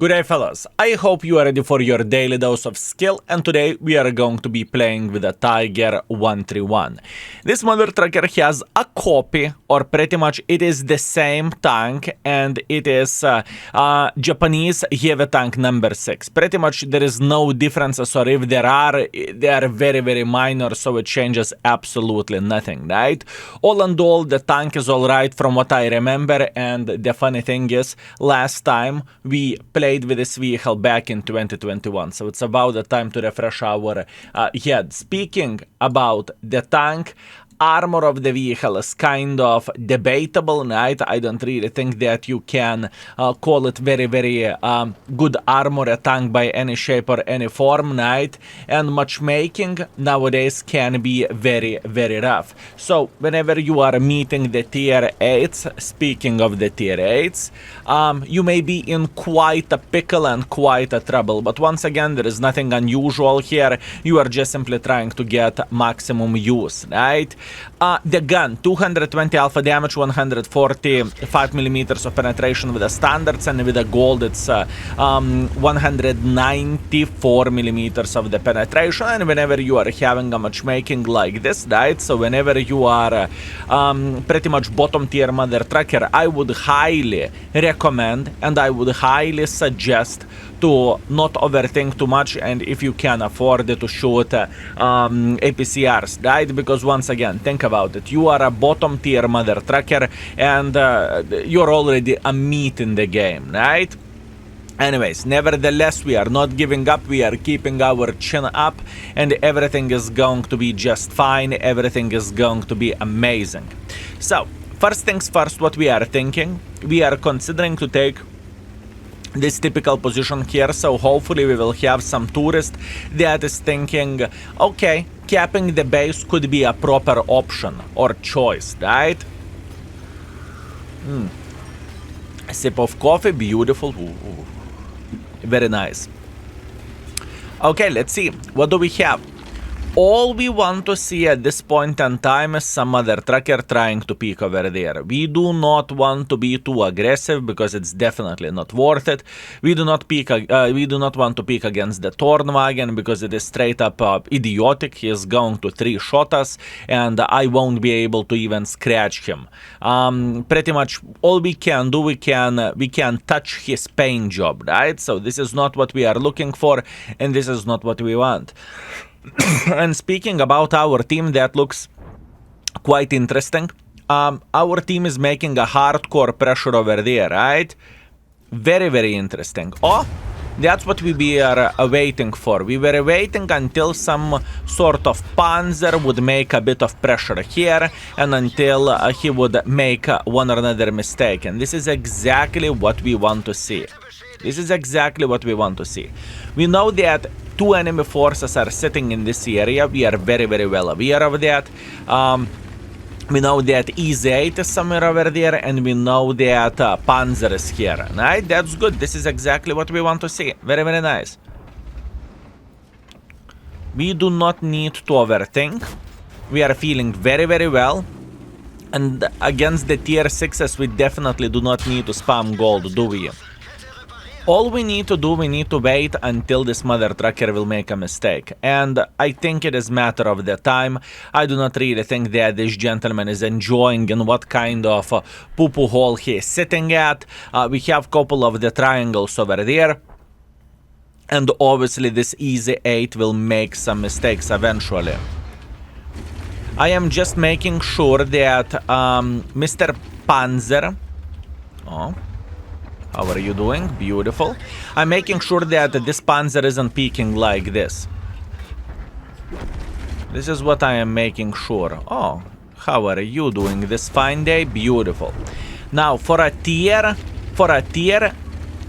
Good day, fellas. I hope you are ready for your daily dose of skill, and today we are going to be playing with a Tiger 131. This mother trucker has a copy, or pretty much it is the same tank, and it is Japanese heavy tank number 6. Pretty much there is no differences, or if there are, they are very, very minor, so it changes absolutely nothing, right? All in all, the tank is alright from what I remember, and the funny thing is, last time we played with this vehicle back in 2021, so it's about the time to refresh our head. Speaking about the tank, armor of the vehicle is kind of debatable, right? I don't really think that you can call it very, very good armor, a tank by any shape or any form, right? And matchmaking nowadays can be very, very rough. So whenever you are meeting the tier 8s, speaking of the tier 8s, you may be in quite a pickle and quite a trouble. But once again, there is nothing unusual here. You are just simply trying to get maximum use, right? The gun, 220 alpha damage, 145 millimeters of penetration with the standards, and with the gold it's 194 millimeters of the penetration. And whenever you are having a matchmaking like this, right, so whenever you are pretty much bottom tier mother trucker, I would highly recommend and I would highly suggest to not overthink too much, and if you can afford it, to shoot APCRs, right? Because once again, think about it. You are a bottom tier mother trucker, and you're already a meat in the game, right? Anyways, nevertheless, we are not giving up. We are keeping our chin up, and everything is going to be just fine. Everything is going to be amazing. So, first things first, what we are thinking, we are considering to take this typical position here, so hopefully we will have some tourist that is thinking, okay, capping the base could be a proper option or choice, right? A sip of coffee, beautiful. Ooh. Very nice. Okay, let's see, what do we have? All we want to see at this point in time is some other trucker trying to peek over there. We do not want to be too aggressive because it's definitely not worth it. We do not want to peek against the Tornwagen because it is straight up idiotic. He is going to 3-shot us, and I won't be able to even scratch him. Pretty much all we can do, we can touch his paint job, right? So this is not what we are looking for, and this is not what we want. And speaking about our team, that looks quite interesting. Our team is making a hardcore pressure over there, right? Very, very interesting. Oh, that's what we are waiting for. We were waiting until some sort of Panzer would make a bit of pressure here, and until he would make one or another mistake. And this is exactly what we want to see. This is exactly what we want to see. We know that 2 enemy forces are sitting in this area. We are very, very well aware of that. We know that Easy 8 is somewhere over there, and we know that Panzer is here. Right? That's good. This is exactly what we want to see. Very, very nice. We do not need to overthink. We are feeling very, very well. And against the tier 6s, we definitely do not need to spam gold, do we? All we need to do, we need to wait until this mother trucker will make a mistake. And I think it is a matter of the time. I do not really think that this gentleman is enjoying in what kind of poo-poo hole he is sitting at. We have a couple of the triangles over there. And obviously this Easy 8 will make some mistakes eventually. I am just making sure that Mr. Panzer... Oh... How are you doing? Beautiful. I'm making sure that this Panzer isn't peeking like this. This is what I am making sure. Oh, how are you doing this fine day? Beautiful. Now, for a tier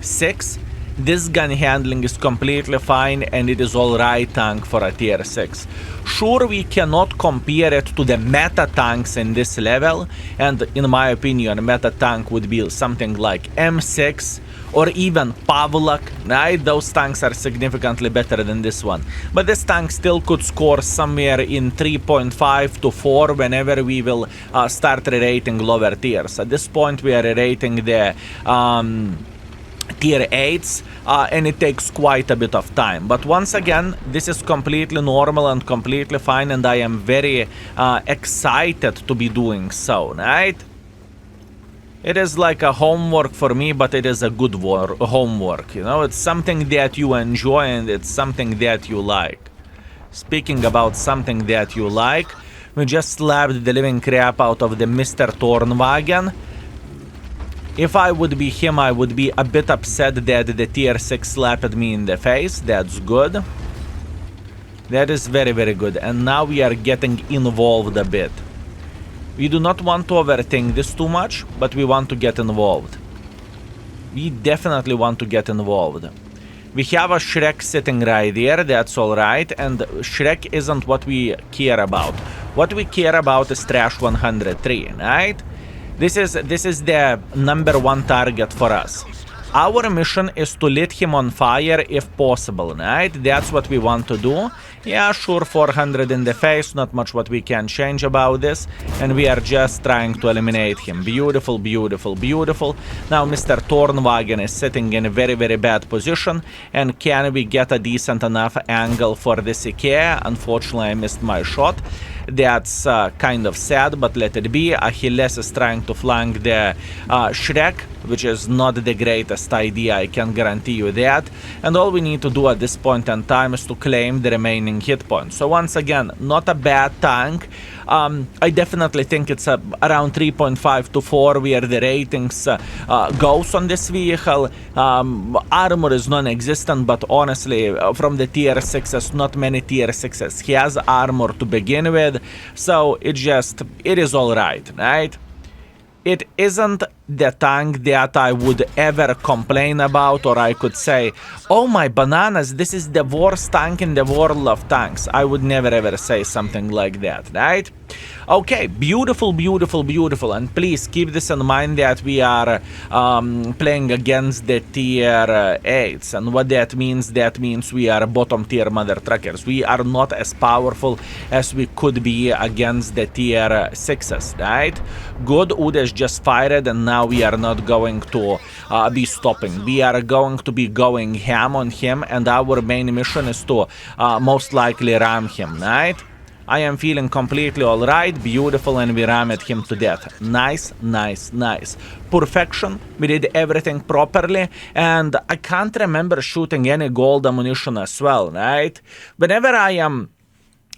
6, this gun handling is completely fine, and it is alright tank for a tier 6. Sure, we cannot compare it to the meta tanks in this level, and in my opinion, meta tank would be something like M6 or even Pavlak, right? Those tanks are significantly better than this one. But this tank still could score somewhere in 3.5 to 4 whenever we will start re-rating lower tiers. At this point, we are rating the tier 8s, and it takes quite a bit of time. But once again, this is completely normal and completely fine, and I am very excited to be doing so, right? It is like a homework for me, but it is a good homework, you know? It's something that you enjoy and it's something that you like. Speaking about something that you like, we just slapped the living crap out of the Mr. Tornwagen. If I would be him, I would be a bit upset that the tier 6 slapped me in the face. That's good. That is very, very good. And now we are getting involved a bit. We do not want to overthink this too much, but we want to get involved. We definitely want to get involved. We have a Shrek sitting right there, that's alright, and Shrek isn't what we care about. What we care about is Trash 103, right? This is the #1 target for us. Our mission is to lit him on fire if possible, right? That's what we want to do. Yeah, sure, 400 in the face, not much what we can change about this. And we are just trying to eliminate him. Beautiful, beautiful, beautiful. Now Mr. Tornwagen is sitting in a very, very bad position. And can we get a decent enough angle for this IKEA? Unfortunately, I missed my shot. That's kind of sad, but let it be. Achilles is trying to flank the Shrek, which is not the greatest idea, I can guarantee you that. And all we need to do at this point in time is to claim the remaining hit points. So once again, not a bad tank. I definitely think it's around 3.5 to 4 where the ratings goes on this vehicle. Armor is non-existent, but honestly, from the tier 6s, not many tier 6s has armor to begin with. So it is alright, right? It isn't the tank that I would ever complain about, or I could say, oh my bananas, this is the worst tank in the world of tanks. I would never ever say something like that, right? Okay, beautiful, beautiful, beautiful. And please keep this in mind that we are playing against the tier 8s. And what that means we are bottom tier mother truckers. We are not as powerful as we could be against the tier 6s, right? Good, Udes just fired, and now we are not going to be stopping. We are going to be going ham on him, and our main mission is to most likely ram him, right? I am feeling completely alright, beautiful, and we rammed him to death. Nice, nice, nice. Perfection, we did everything properly, and I can't remember shooting any gold ammunition as well, right? Whenever I am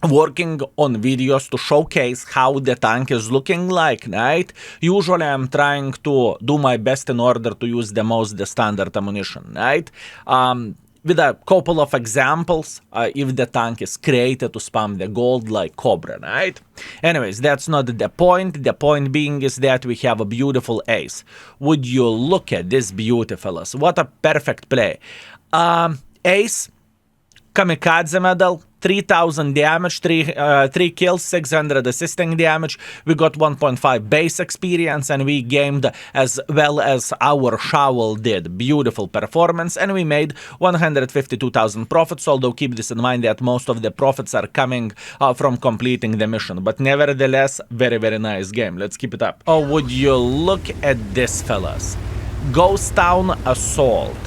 working on videos to showcase how the tank is looking like, right? Usually I'm trying to do my best in order to use the standard ammunition, right? With a couple of examples, if the tank is created to spam the gold like Cobra, right? Anyways, that's not the point. The point being is that we have a beautiful ace. Would you look at this beauty, fellas? What a perfect play. Ace, kamikaze medal, 3000 damage, 3 kills, 600 assisting damage. We got 1.5 base experience, and we gamed as well as our shovel did. Beautiful performance, and we made 152,000 profits, although keep this in mind that most of the profits are coming from completing the mission. But nevertheless, very, very nice game. Let's keep it up. Oh, would you look at this, fellas. Ghost Town Assault.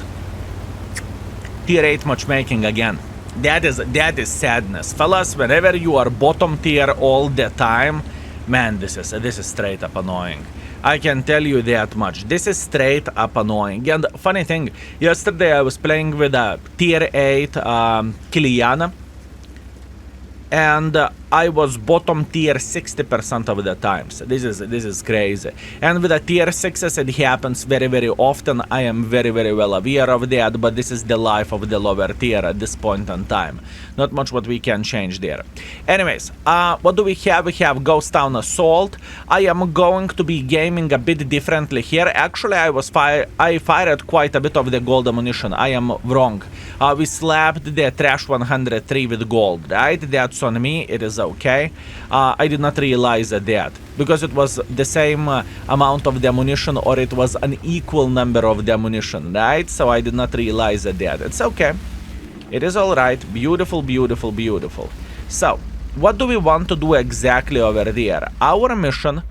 Tier 8 matchmaking again. That is sadness, fellas. Whenever you are bottom tier all the time, man, this is straight up annoying. I can tell you that much. This is straight up annoying. And funny thing, yesterday I was playing with a tier 8 Kiliana, and I was bottom tier 60% of the times. This is crazy. And with the tier 6s, it happens very, very often. I am very, very well aware of that, but this is the life of the lower tier at this point in time. Not much what we can change there. Anyways, what do we have? We have Ghost Town Assault. I am going to be gaming a bit differently here. Actually, I fired quite a bit of the gold ammunition. I am wrong. We slapped the Trash 103 with gold, right? That's on me. It is okay. I did not realize that because it was the same amount of the ammunition, or it was an equal number of the ammunition, right? So I did not realize that. It's okay. It is alright. Beautiful, beautiful, beautiful. So, what do we want to do exactly over there? Our mission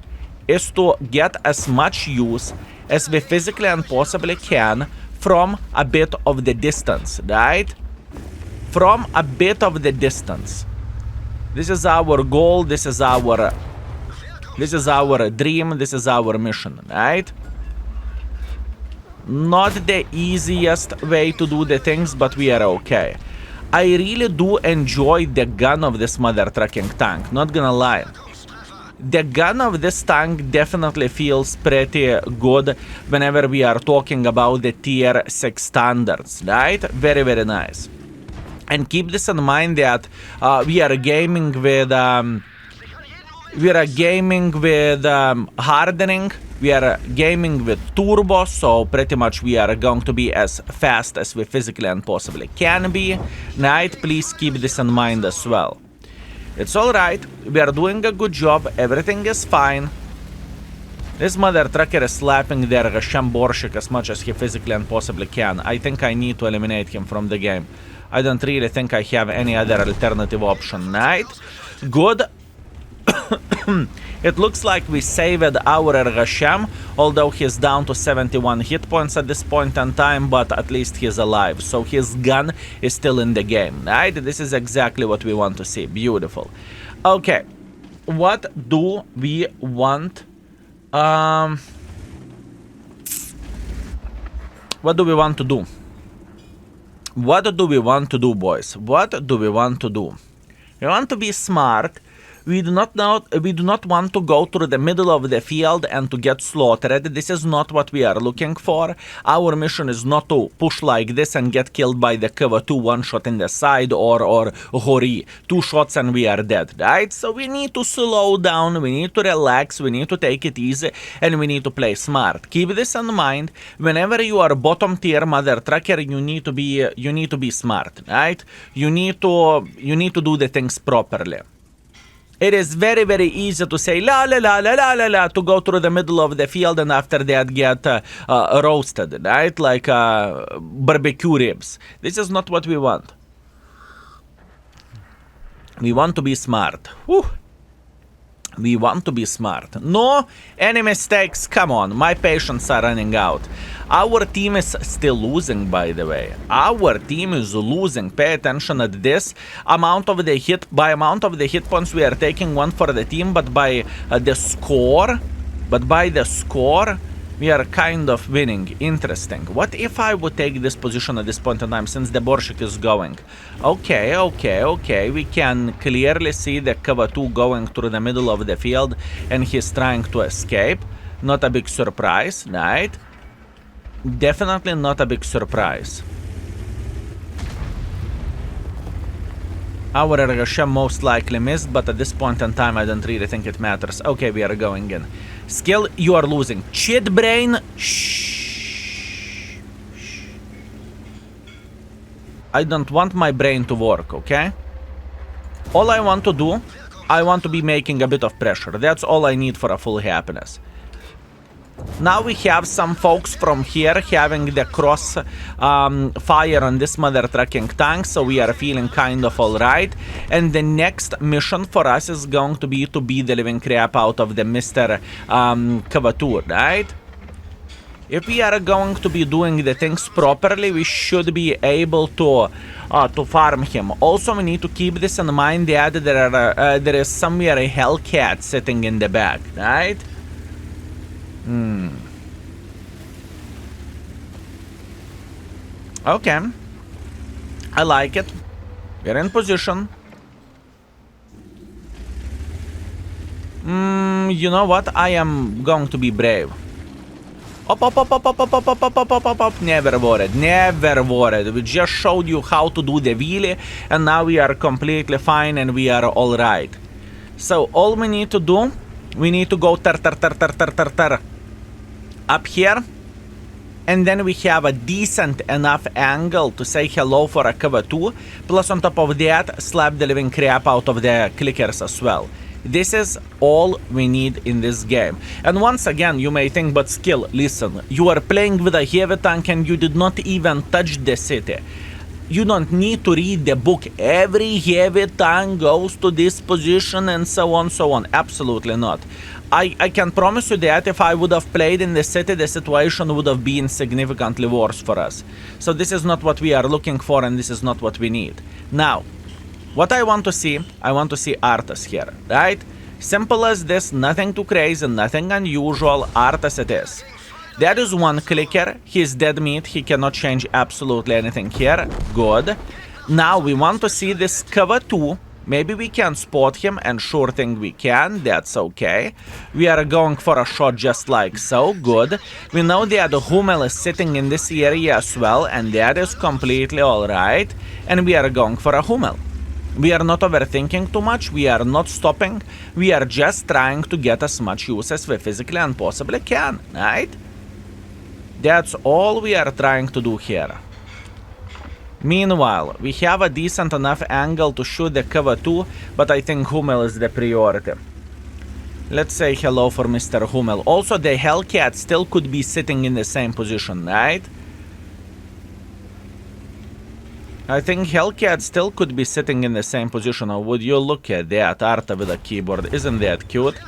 is to get as much use as we physically and possibly can from a bit of the distance, right? From a bit of the distance. This is our goal, this is our dream, this is our mission, right? Not the easiest way to do the things, but we are okay. I really do enjoy the gun of this mother trucking tank, not gonna lie. The gun of this tank definitely feels pretty good whenever we are talking about the tier 6 standards, right? Very, very nice. And keep this in mind that we are gaming with hardening, we are gaming with turbo, so pretty much we are going to be as fast as we physically and possibly can be, right? Please keep this in mind as well. It's alright, we are doing a good job, everything is fine. This mother trucker is slapping their Hashem Borshik as much as he physically and possibly can. I think I need to eliminate him from the game. I don't really think I have any other alternative option, right? Good. It looks like we saved our Hashem, although he's down to 71 hit points at this point in time, but at least he's alive. So his gun is still in the game, right? This is exactly what we want to see. Beautiful. Okay. What do we want? What do we want to do? What do we want to do, boys? What do we want to do? We want to be smart. We do not want to go through the middle of the field and to get slaughtered. This is not what we are looking for. Our mission is not to push like this and get killed by the cover 2 one shot in the side or Hori. 2 shots and we are dead, right? So we need to slow down, we need to relax, we need to take it easy, and we need to play smart. Keep this in mind. Whenever you are bottom tier mother trucker, you need to be smart, right? You need to do the things properly. It is very, very easy to say la la la la la la la to go through the middle of the field and after that get roasted, right? Like barbecue ribs. This is not what we want. We want to be smart. Whew. We want to be smart. No any mistakes. Come on, my patience are running out. Our team is still losing, by the way. Our team is losing. Pay attention at this amount of the hit. By amount of the hit points, we are taking one for the team, but by the score, we are kind of winning. Interesting. What if I would take this position at this point in time, since the Borshik is going? Okay. We can clearly see the cover 2 going through the middle of the field, and he's trying to escape. Not a big surprise, right? Definitely not a big surprise. Our Hashem most likely missed, but at this point in time, I don't really think it matters. Okay, we are going in. Skill, you are losing. Cheat brain. Shh. I don't want my brain to work, okay? All I want to do, I want to be making a bit of pressure. That's all I need for a full happiness. Now we have some folks from here having the cross fire on this mother trucking tank, so we are feeling kind of alright. And the next mission for us is going to be the living crap out of the Mr. Kavatur, right? If we are going to be doing the things properly, we should be able to farm him. Also, we need to keep this in mind that there is somewhere a Hellcat sitting in the back, right? Okay. I like it. We're in position. You know what? I am going to be brave. Up. Never worried. We just showed you how to do the wheelie, and now we are completely fine and we are alright. So all we need to do, we need to go up here, and then we have a decent enough angle to say hello for a cover 2, plus on top of that, slap the living crap out of the clickers as well. This is all we need in this game. And once again, you may think, but Skill, listen, you are playing with a heavy tank and you did not even touch the city. You don't need to read the book. Every heavy tank goes to this position and so on, so on. Absolutely not. I can promise you that if I would have played in the city, the situation would have been significantly worse for us. So this is not what we are looking for, and this is not what we need. Now, what I want to see Arthas here, right? Simple as this, nothing too crazy, nothing unusual, Arthas it is. That is one clicker, he's dead meat, he cannot change absolutely anything here, good. Now we want to see this cover 2, maybe we can spot him, and sure thing we can, that's okay. We are going for a shot just like so, good. We know that Hummel is sitting in this area as well, and that is completely alright. And we are going for a Hummel. We are not overthinking too much, we are not stopping, we are just trying to get as much use as we physically and possibly can, right? That's all we are trying to do here. Meanwhile, we have a decent enough angle to shoot the cover 2, but I think Hummel is the priority. Let's say hello for Mr. Hummel. Also, the Hellcat still could be sitting in the same position, right? I think Hellcat still could be sitting in the same position. Or would you look at that, Arta with a keyboard? Isn't that cute?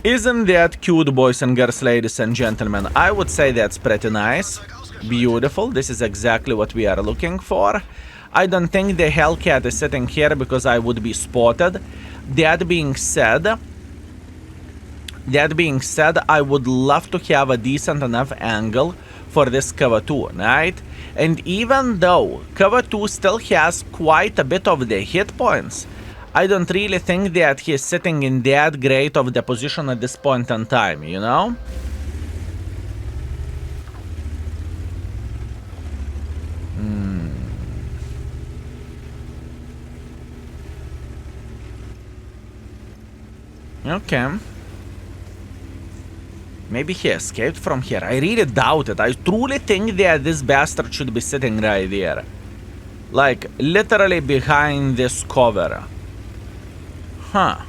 Isn't that cute, boys and girls, ladies and gentlemen? I would say that's pretty nice. Beautiful. This is exactly what we are looking for. I don't think the Hellcat is sitting here because I would be spotted. That being said, I would love to have a decent enough angle for this cover 2, right? And even though cover 2 still has quite a bit of the hit points, I don't really think that he's sitting in that great of the position at this point in time, you know? Okay. Maybe he escaped from here. I really doubt it. I truly think that this bastard should be sitting right there. Like, literally behind this cover. Huh.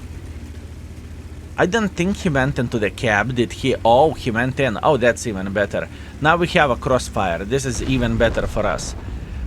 I don't think he went into the cab, did he? Oh, he went in. Oh, that's even better. Now we have a crossfire. This is even better for us.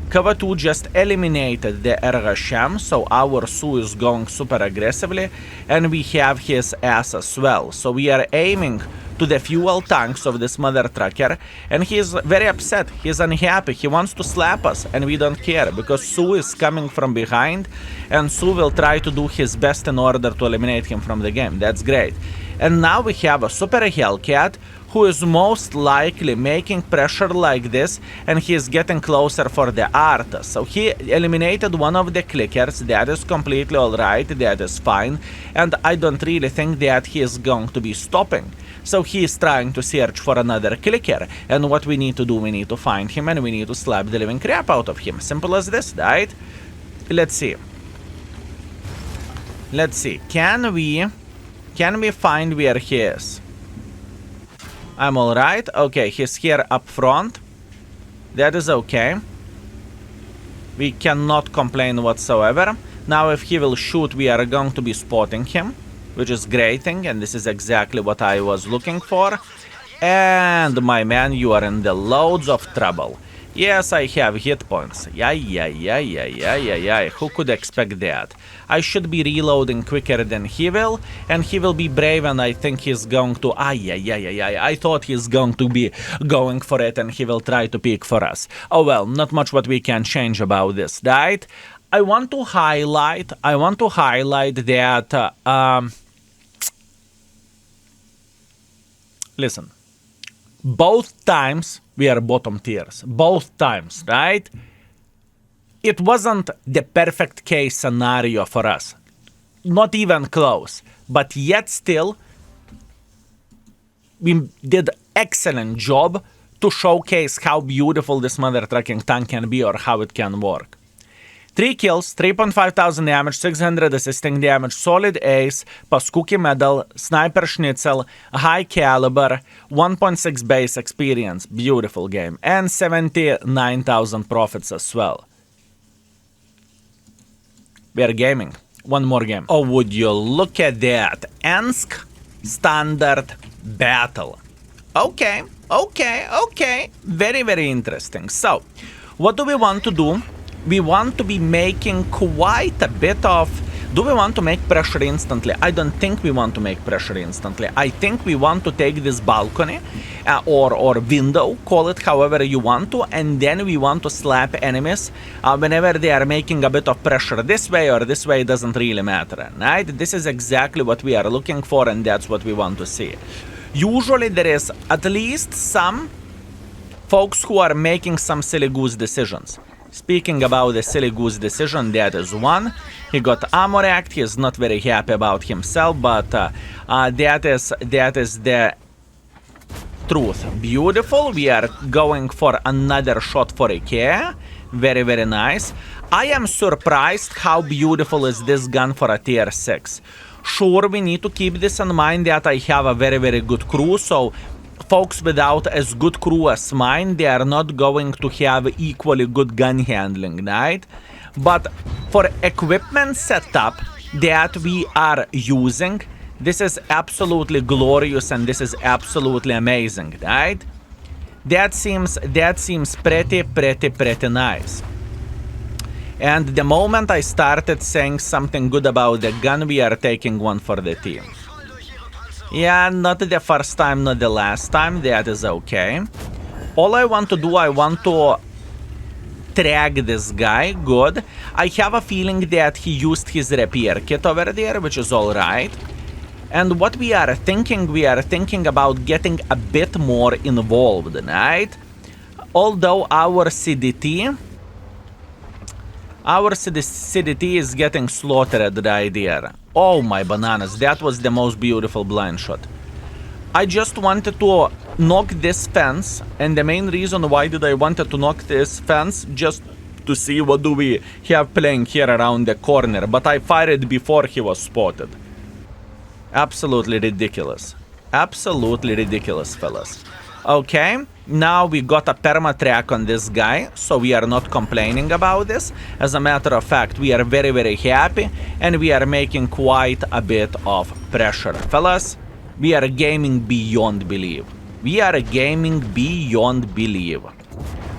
Cover 2 just eliminated the Ergasham, so our Su is going super aggressively, and we have his ass as well. So we are aiming to the fuel tanks of this mother trucker, and he is very upset. He is unhappy. He wants to slap us, and we don't care, because Su is coming from behind, and Su will try to do his best in order to eliminate him from the game. That's great. And now we have a super Hellcat, who is most likely making pressure like this, and he is getting closer for the Arta. So he eliminated one of the clickers. That is completely alright, that is fine, and I don't really think that he is going to be stopping. So he is trying to search for another clicker, and what we need to do, we need to find him and we need to slap the living crap out of him. Simple as this, right? Let's see. Let's see. Can we find where he is? I'm alright. Okay, he's here up front. That is okay. We cannot complain whatsoever. Now if he will shoot, we are going to be spotting him, which is great thing, and this is exactly what I was looking for. And my man, you are in the loads of trouble. Yes, I have hit points. Who could expect that? I should be reloading quicker than he will, and he will be brave, and I think he's going to... I thought he's going to be going for it, and he will try to peek for us. Oh well, not much what we can change about this, right? I want to highlight that... Listen. Both times we are bottom tiers. Both times, right? It wasn't the perfect case scenario for us. Not even close. But yet still, we did excellent job to showcase how beautiful this mother trucking tank can be or how it can work. 3 kills, 3,500 damage, 600 assisting damage, solid ace, Paskuki medal, sniper schnitzel, high caliber, 1.6 base experience, beautiful game, and 79,000 profits as well. We are gaming. One more game. Oh, would you look at that? Ensk standard battle. Okay, okay, okay. Very, very interesting. So, what do we want to do? We want to be making quite a bit of... Do we want to make pressure instantly? I don't think we want to make pressure instantly. I think we want to take this balcony or window, call it however you want to, and then we want to slap enemies whenever they are making a bit of pressure this way or this way, doesn't really matter, right? This is exactly what we are looking for, and that's what we want to see. Usually there is at least some folks who are making some silly goose decisions. Speaking about the silly goose decision, that is one. He got armor act. He is not very happy about himself, but that is the truth. Beautiful. We are going for another shot for IKEA. Very, very nice. I am surprised how beautiful is this gun for a tier 6. Sure, we need to keep this in mind that I have a very, very good crew, so folks without as good crew as mine, they are not going to have equally good gun handling, right? But for equipment setup that we are using, this is absolutely glorious and this is absolutely amazing, right? That seems pretty nice. And the moment I started saying something good about the gun, we are taking one for the team. Yeah, not the first time, not the last time, that is okay. All I want to do, I want to track this guy, good. I have a feeling that he used his repair kit over there, which is alright. And what we are thinking about getting a bit more involved, right? Although our CDT is getting slaughtered right there. Oh my bananas, that was the most beautiful blind shot. I just wanted to knock this fence, and the main reason why did I wanted to knock this fence, just to see what do we have playing here around the corner, but I fired before he was spotted. Absolutely ridiculous. Absolutely ridiculous, fellas. Okay, now we got a perma track on this guy, so we are not complaining about this. As a matter of fact, we are very, very happy, and we are making quite a bit of pressure. Fellas, we are gaming beyond belief. We are gaming beyond belief.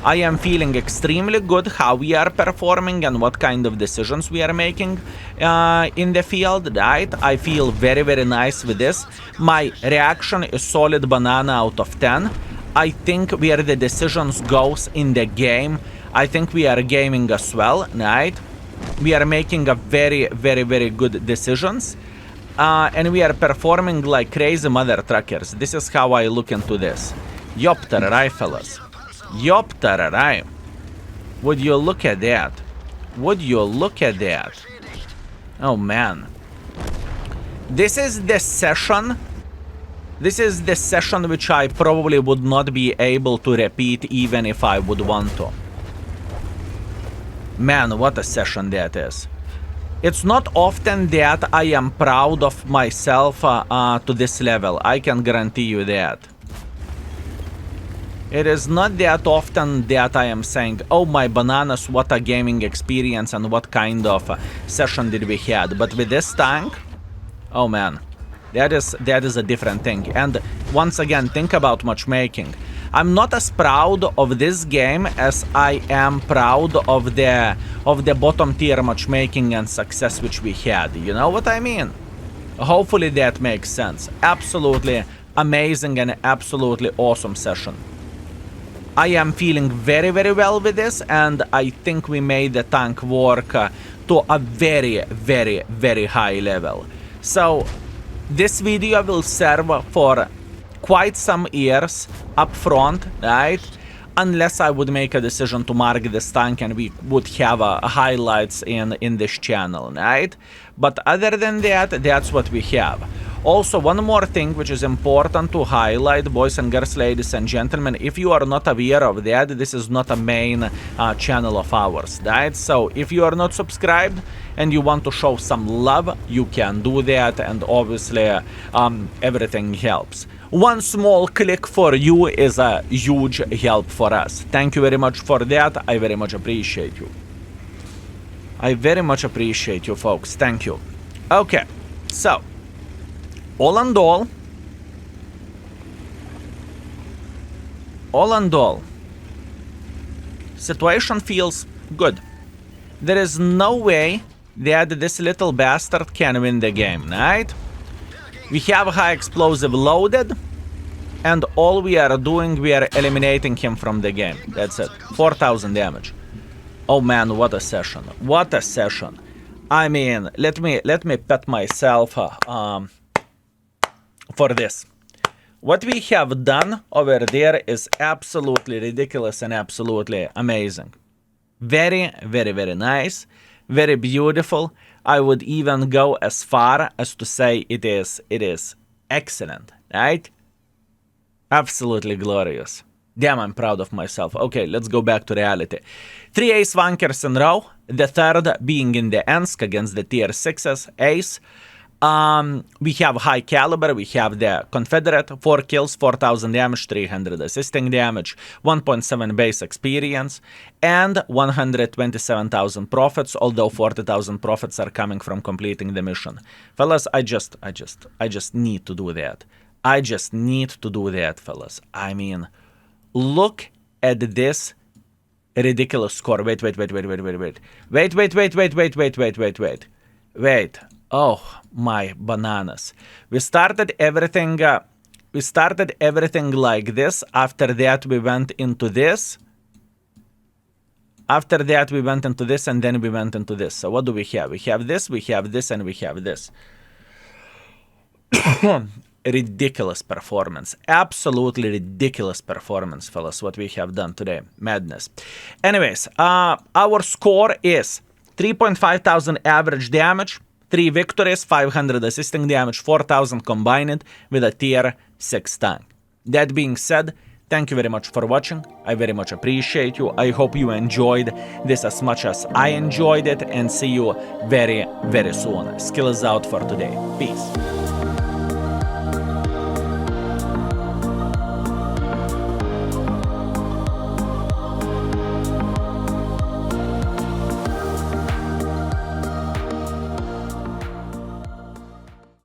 I am feeling extremely good how we are performing and what kind of decisions we are making in the field, right? I feel very, very nice with this. My reaction is solid banana out of 10. I think where the decisions goes in the game, I think we are gaming as well, right? We are making a very, very, very good decisions. And we are performing like crazy mother truckers. This is how I look into this. Yoptararai, fellas. Yoptararai. Would you look at that? Would you look at that? Oh man. This is the session. This is the session which I probably would not be able to repeat even if I would want to. Man, what a session that is. It's not often that I am proud of myself to this level. I can guarantee you that. It is not that often that I am saying, oh my bananas, what a gaming experience and what kind of session did we had. But with this tank, oh man, that is a different thing. And once again, think about matchmaking. I'm not as proud of this game as I am proud of the bottom tier matchmaking and success which we had. You know what I mean? Hopefully that makes sense. Absolutely amazing and absolutely awesome session. I am feeling very, very well with this, and I think we made the tank work to a very, very, very high level. So this video will serve for quite some years up front, right? Unless I would make a decision to mark this tank and we would have highlights in this channel, right? But other than that, that's what we have. Also, one more thing which is important to highlight, boys and girls, ladies and gentlemen, if you are not aware of that, this is not a main channel of ours, right? So if you are not subscribed and you want to show some love, you can do that, and obviously everything helps. One small click for you is a huge help for us. Thank you very much for that. I very much appreciate you. I very much appreciate you, folks. Thank you. Okay, so all in all, all and all, situation feels good. There is no way that this little bastard can win the game, right? We have high explosive loaded, and all we are doing, we are eliminating him from the game. That's it. 4,000 damage. Oh man, what a session. What a session. I mean, let me pat myself for this. What we have done over there is absolutely ridiculous and absolutely amazing. Very, very, very nice. Very beautiful. I would even go as far as to say it is excellent, right? Absolutely glorious. Damn, I'm proud of myself. Okay, let's go back to reality. 3 ace wankers in row, the third being in the Ensk against the tier 6s ace. We have high caliber, we have the Confederate, 4 kills, 4,000 damage, 300 assisting damage, 1.7 base experience, and 127,000 profits, although 40,000 profits are coming from completing the mission. Fellas, I just need to do that. I just need to do that, fellas. I mean, look at this ridiculous score. Wait. Wait. Oh, my bananas. We started everything like this. After that, we went into this. After that, we went into this, and then we went into this. So what do we have? We have this, and we have this. Ridiculous performance. Absolutely ridiculous performance, fellas, what we have done today. Madness. Anyways, our score is 3.5 thousand average damage, 3 victories, 500 assisting damage, 4,000 combined with a tier 6 tank. That being said, thank you very much for watching. I very much appreciate you. I hope you enjoyed this as much as I enjoyed it, and see you very, very soon. Skill is out for today. Peace.